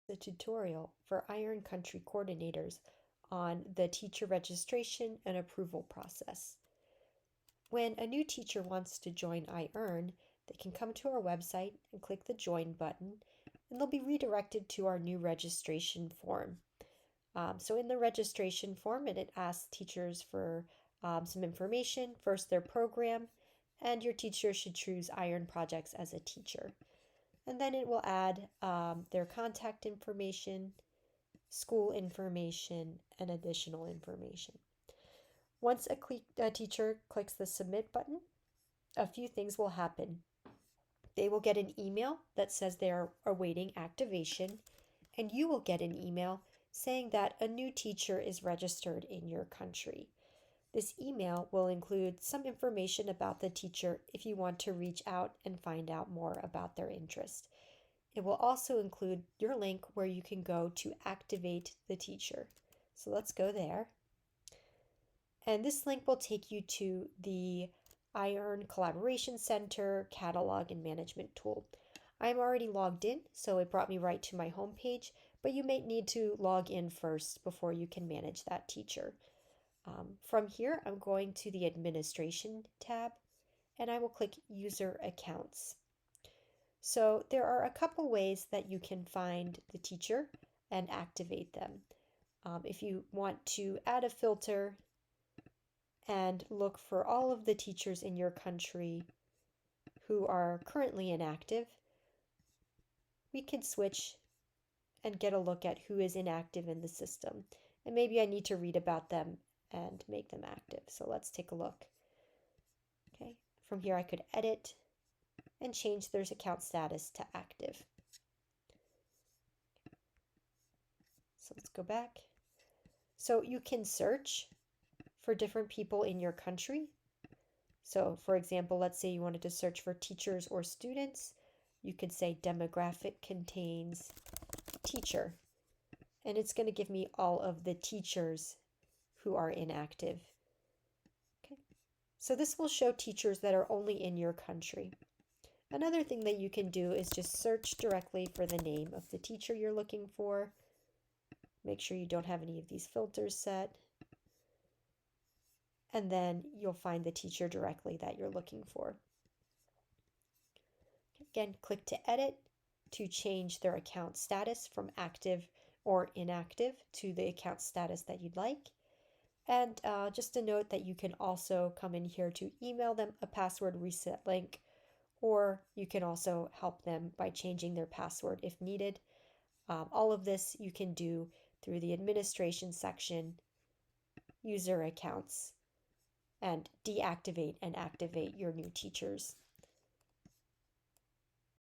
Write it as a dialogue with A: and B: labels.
A: The tutorial for iEARN country coordinators on the teacher registration and approval process. When a new teacher wants to join iEARN, they can come to our website and click the Join button, and they'll be redirected to our new registration form. So in the registration form, it asks teachers for some information, first their program, and your teacher should choose iEARN projects as a teacher. And then it will add their contact information, school information, and additional information. Once a teacher clicks the Submit button, a few things will happen. They will get an email that says they are awaiting activation, and you will get an email saying that a new teacher is registered in your country. This email will include some information about the teacher if you want to reach out and find out more about their interest. It will also include your link where you can go to activate the teacher. So let's go there. And this link will take you to the iEARN Collaboration Center Catalog and Management tool. I'm already logged in, so it brought me right to my home page, but you may need to log in first before you can manage that teacher. From here, I'm going to the Administration tab, and I will click User Accounts. So there are a couple ways that you can find the teacher and activate them. If you want to add a filter and look for all of the teachers in your country who are currently inactive, we can switch and get a look at who is inactive in the system. And maybe I need to read about them and make them active. So let's take a look. Okay, from here I could edit and change their account status to active. So let's go back. So you can search for different people in your country. So for example, let's say you wanted to search for teachers or students. You could say demographic contains teacher, and it's going to give me all of the teachers who are inactive. Okay, so this will show teachers that are only in your country. Another thing that you can do is just search directly for the name of the teacher you're looking for. Make sure you don't have any of these filters set. And then you'll find the teacher directly that you're looking for. Again, click to edit to change their account status from active or inactive to the account status that you'd like. And just a note that you can also come in here to email them a password reset link, or you can also help them by changing their password if needed. All of this you can do through the administration section, user accounts, and deactivate and activate your new teachers.